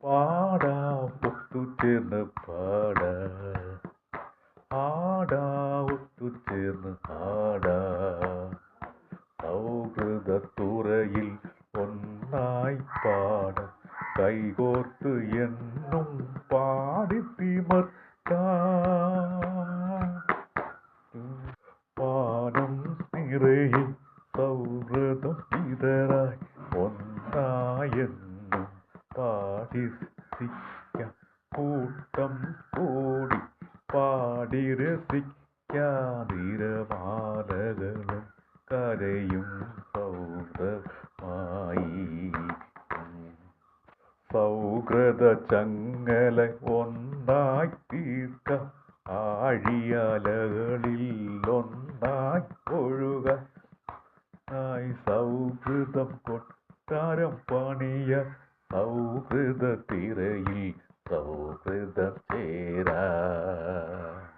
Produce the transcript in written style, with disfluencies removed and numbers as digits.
പാടാ ഒത്തുചേർന്ന് പാടാ, ആടാ ഒത്തുചേർന്ന് ആടാ. സൗഹൃദത്തുറയിൽ ഒന്നായി പാടാം, കൈകോർത്ത് എന്നും പാടിത്തിമർത്താം. പാനം നിറയെ സൗഹൃദം ഇതറായി ഒന്നായെന്നും പാടിരസിക്കാം, കൂട്ടം കൂടി പാടിരസിക്കാതിരമാലകളും കരയും സൗഹൃദമായി. സൗഹൃദ ചങ്ങല ഒന്നായി തീർക്കാം, ആഴിയലകളിൽ ഒന്നായി ഒഴുക. സൗഹൃദം കൊട്ടാരം പണിയ, സൗഹൃദ തിരയിൽ സൗഹൃദം ചേരാ.